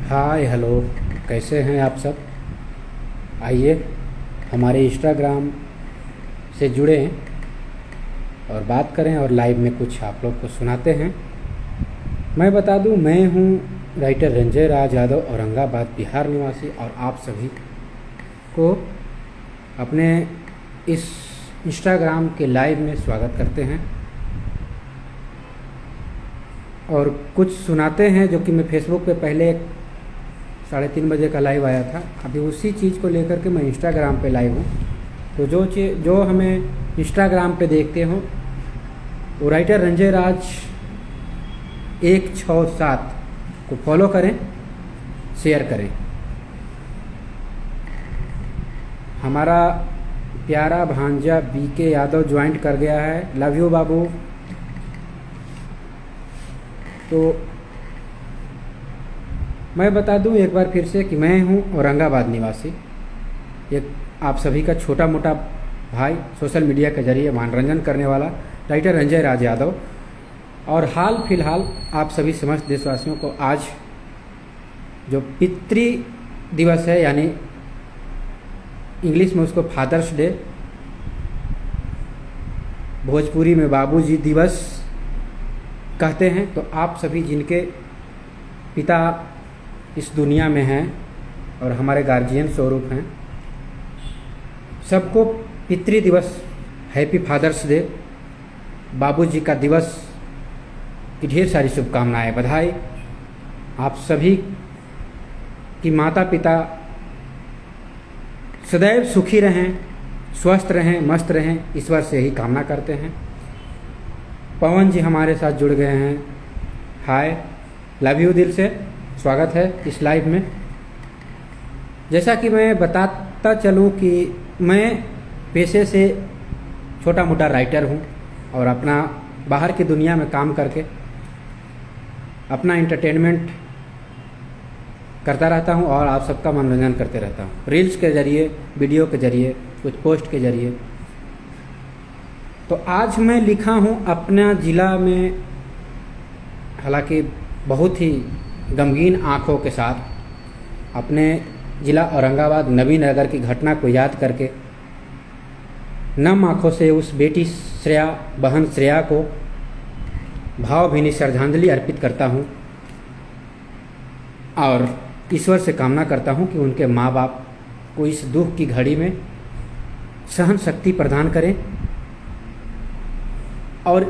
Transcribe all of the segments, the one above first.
Hi hello, कैसे हैं आप सब। आइए हमारे इंस्टाग्राम से जुड़ें और बात करें और लाइव में कुछ आप लोग को सुनाते हैं। मैं बता दूं, मैं हूं राइटर रंजय राज यादव, औरंगाबाद बिहार निवासी, और आप सभी को अपने इस इंस्टाग्राम के लाइव में स्वागत करते हैं और कुछ सुनाते हैं जो कि मैं फेसबुक पे पहले 3:30 बजे का लाइव आया था। अभी उसी चीज़ को लेकर के मैं इंस्टाग्राम पे लाइव हूँ। तो जो हमें इंस्टाग्राम पे देखते हो वो राइटर रंजय राज 167 को फॉलो करें, शेयर करें। हमारा प्यारा भांजा बीके यादव ज्वाइंट कर गया है, लव यू बाबू। तो मैं बता दूं एक बार फिर से कि मैं हूं औरंगाबाद निवासी, एक आप सभी का छोटा मोटा भाई, सोशल मीडिया के जरिए मनोरंजन करने वाला राइटर रंजय राज यादव। और हाल फिलहाल आप सभी समस्त देशवासियों को आज जो पितृ दिवस है, यानी इंग्लिश में उसको फादर्स डे, भोजपुरी में बाबूजी दिवस कहते हैं। तो आप सभी जिनके पिता इस दुनिया में हैं और हमारे गार्जियन स्वरूप हैं, सबको पितृ दिवस, हैप्पी फादर्स डे, बाबूजी का दिवस की ढेर सारी शुभकामनाएं, बधाई। आप सभी की माता पिता सदैव सुखी रहें, स्वस्थ रहें, मस्त रहें, ईश्वर से ही कामना करते हैं। पवन जी हमारे साथ जुड़ गए हैं, हाय, लव यू, दिल से स्वागत है इस लाइव में। जैसा कि मैं बताता चलूं कि मैं पेशे से छोटा मोटा राइटर हूं और अपना बाहर की दुनिया में काम करके अपना एंटरटेनमेंट करता रहता हूं और आप सबका मनोरंजन करते रहता हूं, रील्स के ज़रिए, वीडियो के ज़रिए, कुछ पोस्ट के ज़रिए। तो आज मैं लिखा हूं अपना ज़िला में, हालांकि बहुत ही गमगीन आँखों के साथ, अपने ज़िला औरंगाबाद नवीनगर की घटना को याद करके नम आँखों से उस बेटी श्रेया, बहन श्रेया को भावभीनी श्रद्धांजलि अर्पित करता हूँ और ईश्वर से कामना करता हूँ कि उनके माँ बाप को इस दुख की घड़ी में सहन शक्ति प्रदान करें। और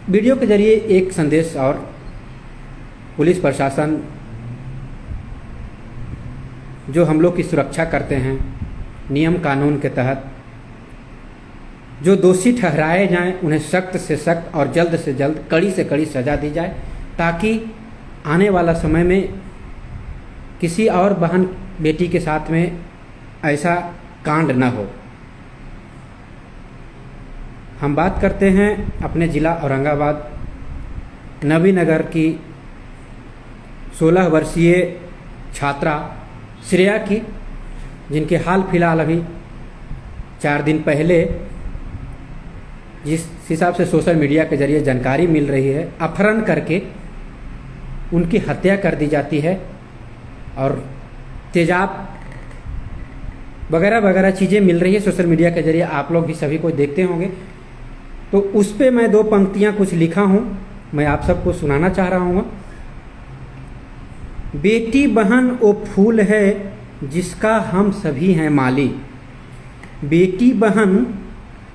वीडियो के जरिए एक संदेश और पुलिस प्रशासन जो हम लोग की सुरक्षा करते हैं नियम कानून के तहत, जो दोषी ठहराए जाएं उन्हें सख्त से सख्त और जल्द से जल्द, कड़ी से कड़ी सज़ा दी जाए, ताकि आने वाला समय में किसी और बहन बेटी के साथ में ऐसा कांड न हो। हम बात करते हैं अपने ज़िला औरंगाबाद नवीनगर की 16 वर्षीय छात्रा श्रेया की, जिनके हाल फिलहाल अभी 4 दिन पहले, जिस हिसाब से सोशल मीडिया के जरिए जानकारी मिल रही है, अपहरण करके उनकी हत्या कर दी जाती है और तेजाब वगैरह वगैरह चीज़ें मिल रही है सोशल मीडिया के जरिए, आप लोग भी सभी को देखते होंगे। तो उस पे मैं 2 पंक्तियाँ कुछ लिखा हूँ, मैं आप सबको सुनाना चाह रहा हूँ। बेटी बहन वो फूल है जिसका हम सभी हैं माली, बेटी बहन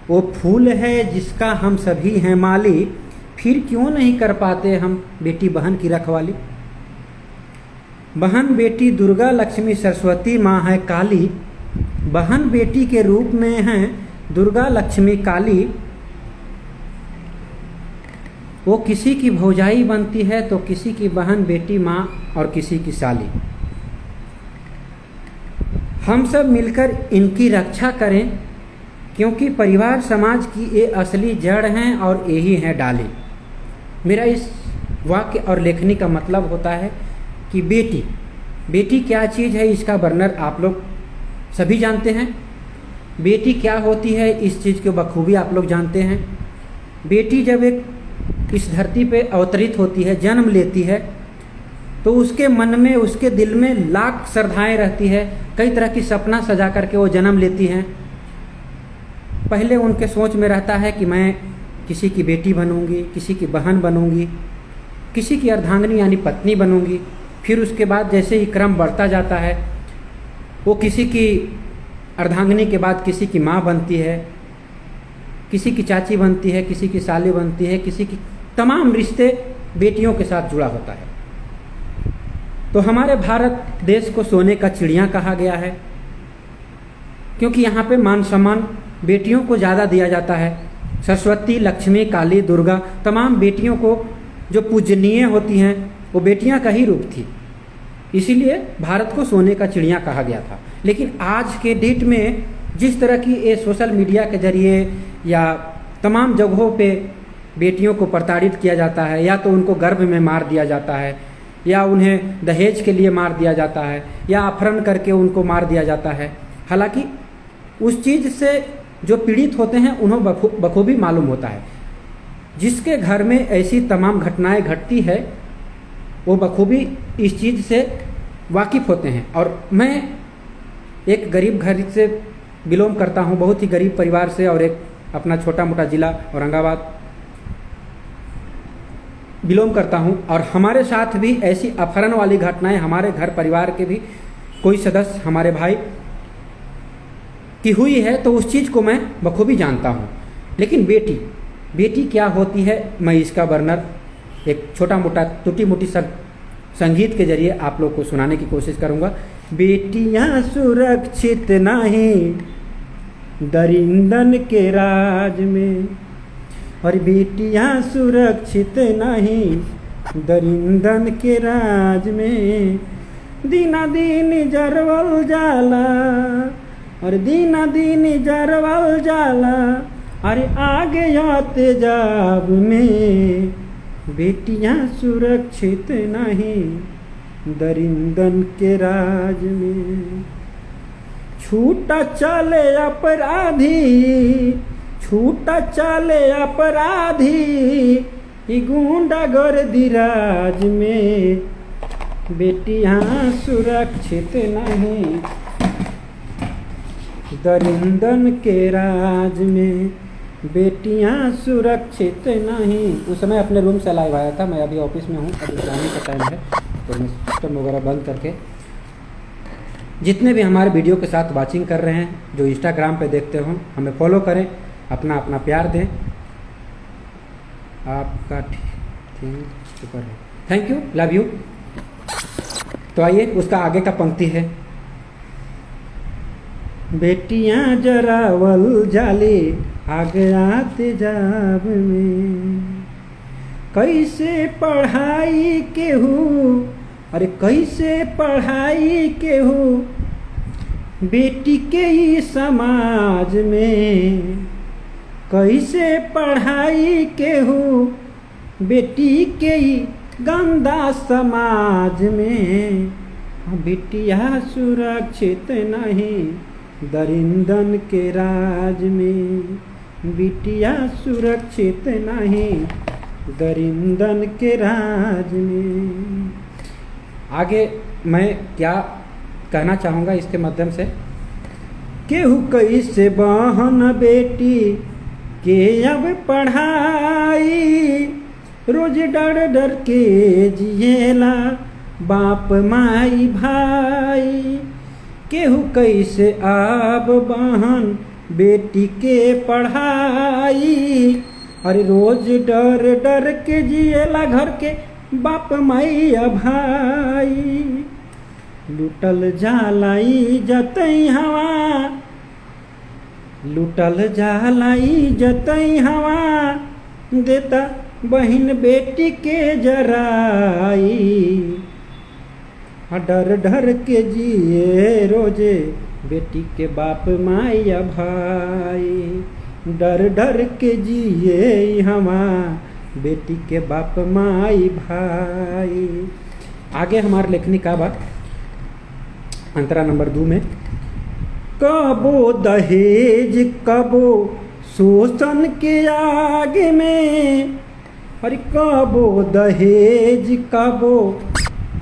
वो फूल है जिसका हम सभी हैं माली, फिर क्यों नहीं कर पाते हम बेटी बहन की रखवाली। बहन बेटी दुर्गा लक्ष्मी सरस्वती माँ है काली, बहन बेटी के रूप में हैं दुर्गा लक्ष्मी काली। वो किसी की भौजाई बनती है तो किसी की बहन बेटी माँ और किसी की साली। हम सब मिलकर इनकी रक्षा करें, क्योंकि परिवार समाज की ये असली जड़ हैं और यही हैं डाली। मेरा इस वाक्य और लेखनी का मतलब होता है कि बेटी क्या चीज़ है, इसका वर्णन आप लोग सभी जानते हैं। बेटी क्या होती है, इस चीज़ को बखूबी आप लोग जानते हैं। बेटी जब एक इस धरती पे अवतरित होती है, जन्म लेती है, तो उसके मन में, उसके दिल में लाख श्रद्धाएं रहती है, कई तरह की सपना सजा करके वो जन्म लेती हैं। पहले उनके सोच में रहता है कि मैं किसी की बेटी बनूंगी, किसी की बहन बनूंगी, किसी की अर्धांगिनी यानी पत्नी बनूंगी। फिर उसके बाद जैसे ही क्रम बढ़ता जाता है, वो किसी की अर्धांगिनी के बाद किसी की माँ बनती है, किसी की चाची बनती है, किसी की साली बनती है, किसी की तमाम रिश्ते बेटियों के साथ जुड़ा होता है। तो हमारे भारत देश को सोने का चिड़िया कहा गया है, क्योंकि यहाँ पे मान सम्मान बेटियों को ज़्यादा दिया जाता है। सरस्वती, लक्ष्मी, काली, दुर्गा, तमाम बेटियों को जो पूजनीय होती हैं वो बेटियाँ का ही रूप थी, इसीलिए भारत को सोने का चिड़िया कहा गया था। लेकिन आज के डेट में जिस तरह की ये सोशल मीडिया के जरिए या तमाम जगहों पे बेटियों को प्रताड़ित किया जाता है, या तो उनको गर्भ में मार दिया जाता है, या उन्हें दहेज के लिए मार दिया जाता है, या अपहरण करके उनको मार दिया जाता है। हालांकि उस चीज़ से जो पीड़ित होते हैं उन्हें बखूबी मालूम होता है। जिसके घर में ऐसी तमाम घटनाएं घटती है वो बखूबी इस चीज़ से वाकिफ़ होते हैं। और मैं एक गरीब घर से बिलोंग करता हूँ, बहुत ही गरीब परिवार से, और एक अपना छोटा मोटा ज़िला औरंगाबाद बिलोंग करता हूँ। और हमारे साथ भी ऐसी अपहरण वाली घटनाएं हमारे घर परिवार के भी कोई सदस्य, हमारे भाई की हुई है, तो उस चीज़ को मैं बखूबी जानता हूँ। लेकिन बेटी क्या होती है, मैं इसका वर्णन एक छोटा मोटा टूटी मोटी संगीत के जरिए आप लोग को सुनाने की कोशिश करूँगा। बेटियाँ सुरक्षित नहीं दरिंदन के राज में, और बेटियाँ सुरक्षित नहीं दरिंदन के राज में। दीना दिन जरवल जाला और दीना दिन जरवल जाला, अरे आगे आते जाब में। बेटियाँ सुरक्षित नहीं दरिंदन के राज में। छूटा चले अपराधी, छूटा चले अपराधी गुंडागर्दी राज में। बेटियाँ सुरक्षित नहीं दरिंदन के राज में। बेटियाँ सुरक्षित नहीं। उस समय अपने रूम से लाइव आया था, मैं अभी ऑफिस में हूँ, अभी जाने का टाइम है, तो मैं सिस्टम वगैरह बंद करके, जितने भी हमारे वीडियो के साथ वाचिंग कर रहे हैं, जो इंस्टाग्राम पे देखते हो, हमें फॉलो करें, अपना अपना प्यार दें। आपका ठीक सुपर है, थैंक यू, लव यू। तो आइए उसका आगे का पंक्ति है। बेटियां जरावल जाली आग आते जाब में। कैसे पढ़ाई केहू, अरे कैसे पढ़ाई केहू बेटी के ही समाज में। कैसे पढ़ाई केहू बेटी के ही गंदा समाज में। बेटियां सुरक्षित नहीं दरिंदन के राज में। बिटिया सुरक्षित नहीं दरिंदन के राज में। आगे मैं क्या कहना चाहूँगा इसके माध्यम से, केहू कैसे बहन बेटी के अब पढ़ाई। रोज डर डर के जिएला बाप माई भाई। केहू कैसे आब बहन बेटी के पढ़ाई। अरे रोज डर डर के जिएला घर के बाप माई भाई। लुटल जालाई जतई हवा, लुटल जालाई जतई हवा। देता बहन बेटी के जराई। डर डर के जिए रोजे बेटी के बाप माया भाई। डर डर के जिए हमा बेटी के बाप माई भाई। आगे हमारे लेखनी का बात अंतरा नंबर 2 में, कबो दहेज कबो शोषण के आगे में। अरे कबो दहेज कबो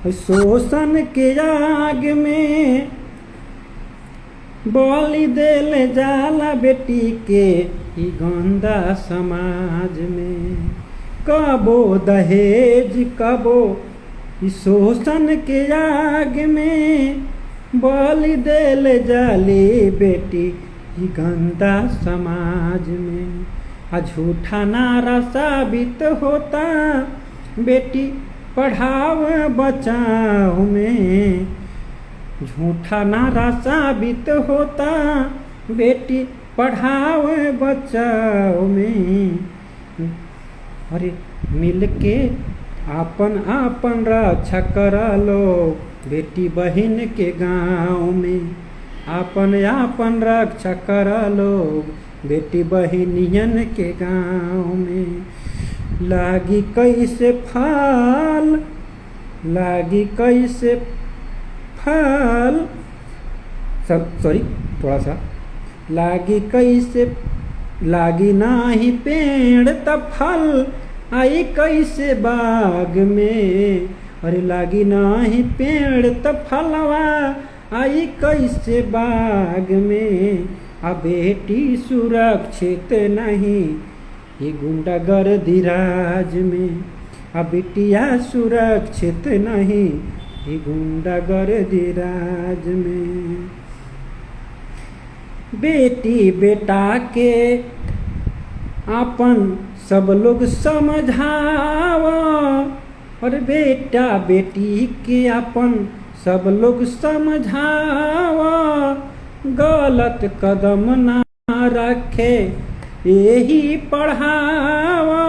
शोषण के आग में बलि देल जाला बेटी के ई गंदा समाज में। कबो दहेज कबो ई शोषण के आग में बलि देल जाली बेटी ई गंदा समाज में। झूठा नारा साबित होता बेटी पढ़ाओ बचाओ में। झूठा नारा साबित होता बेटी पढ़ाओ बचाओ में। अरे मिलके आपन आपन रक्षा करा लो बेटी बहन के गाँव में। आपन आपन रक्षा करा लो बेटी बहनियन के गाँव में। लागी कैसे फाल लागी कैसे फल सब सॉरी थोड़ा सा लागी कैसे लागी नाही पेड़ तब फल आई कैसे बाग में। अरे लागी नाही पेड़ तब फलवा आई कैसे बाग में। आ बेटी सुरक्षित नहीं ये गुंडागर्दी राज में। आ बेटिया सुरक्षित नहीं ये गुंडागर्दी राज में। बेटी बेटा के अपन सब लोग समझावा और बेटा बेटी के अपन सब लोग समझावा। गलत कदम ना रखे यही पढ़ावा।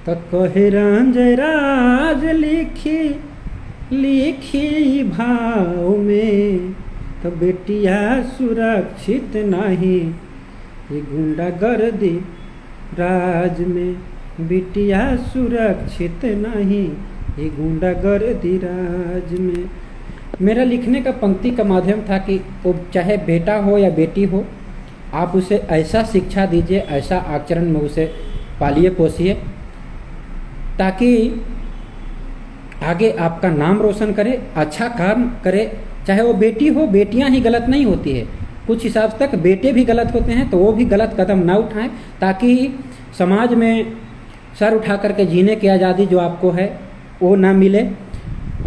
तो कहे रंजराज लिखी लिखी भाव में। तो बेटिया सुरक्षित नहीं ये गुंडागर्दी राज में। बेटिया सुरक्षित नहीं ये गुंडागर्दी राज में। मेरा लिखने का पंक्ति का माध्यम था कि वो चाहे बेटा हो या बेटी हो, आप उसे ऐसा शिक्षा दीजिए, ऐसा आचरण में उसे पालिए पोसिए ताकि आगे आपका नाम रोशन करे, अच्छा काम करे। चाहे वो बेटी हो, बेटियां ही गलत नहीं होती है, कुछ हिसाब तक बेटे भी गलत होते हैं, तो वो भी गलत कदम ना उठाएं ताकि समाज में सर उठा करके जीने की आज़ादी जो आपको है वो ना मिले।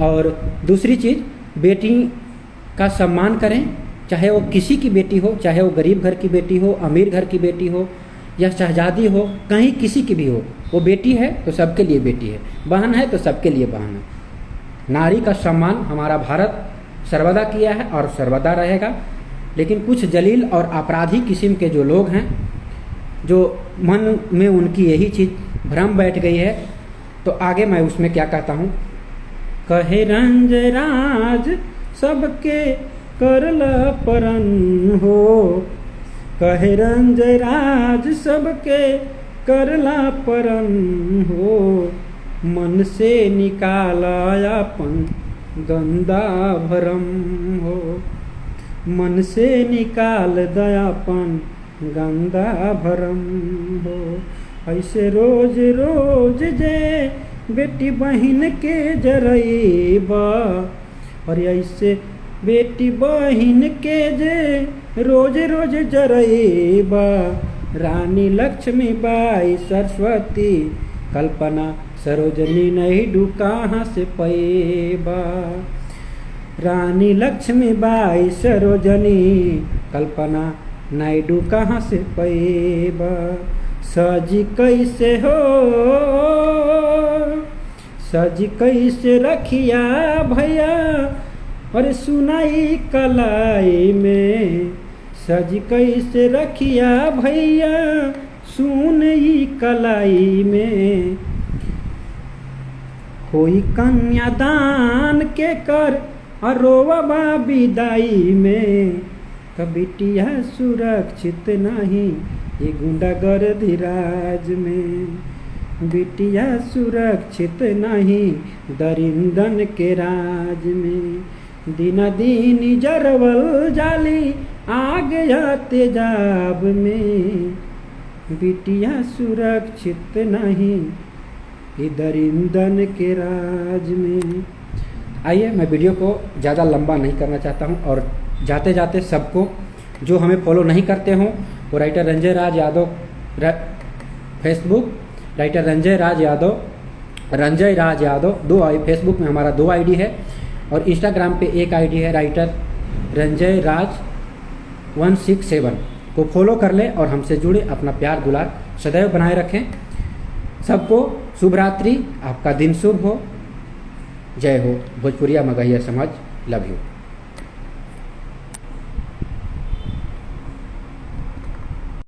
और दूसरी चीज़, बेटी का सम्मान करें, चाहे वो किसी की बेटी हो, चाहे वो गरीब घर की बेटी हो, अमीर घर की बेटी हो या शहजादी हो, कहीं किसी की भी हो, वो बेटी है तो सबके लिए बेटी है, बहन है तो सबके लिए बहन है। नारी का सम्मान हमारा भारत सर्वदा किया है और सर्वदा रहेगा। लेकिन कुछ जलील और अपराधी किस्म के जो लोग हैं, जो मन में उनकी यही चीज़ भ्रम बैठ गई है, तो आगे मैं उसमें क्या कहता हूँ। कहे रंजराज सबके करला परन हो। कहे रंजराज सबके करला परन हो। मन से निकाला अपन गंदा भरम हो। मन से निकाल दयापन गंदा भरम हो। ऐसे रोज रोज जे बेटी बहन के जरईबा। और ऐसे बेटी बहन के जे रोज रोज जरईबा। रानी लक्ष्मीबाई सरस्वती कल्पना सरोजनी नायडू कहाँ से पैबा। रानी लक्ष्मीबाई सरोजनी कल्पना नायडू कहाँ से पैबा। सजी कैसे हो सजी कैसे रखिया भैया। और सुनाई कलाई में सजी कैसे रखिया भैया। सुनई कलाई में होई कन्यादान के कर अरोवा विदाई में। कबिटिया सुरक्षित नहीं ये गुंडागर्दी राज में। बिटिया सुरक्षित नहीं दरिंदन के राज में। दिना दिन जरवल जाली आग या तेजाब में। बिटिया सुरक्षित नहीं इधर ईंधन के राज में। आइए, मैं वीडियो को ज़्यादा लंबा नहीं करना चाहता हूँ और जाते जाते सबको जो हमें फॉलो नहीं करते हों वो राइटर रंजय राज यादव फेसबुक, राइटर रंजय राज यादव दो फेसबुक में हमारा 2 आईडी है और इंस्टाग्राम पे एक आईडी है राइटर रंजय राज 167 को फॉलो कर लें और हमसे जुड़े, अपना प्यार दुलार सदैव बनाए रखें। सबको शुभ रात्रि, आपका दिन शुभ हो। जय हो भोजपुरिया मगहिया समाज, लव यू।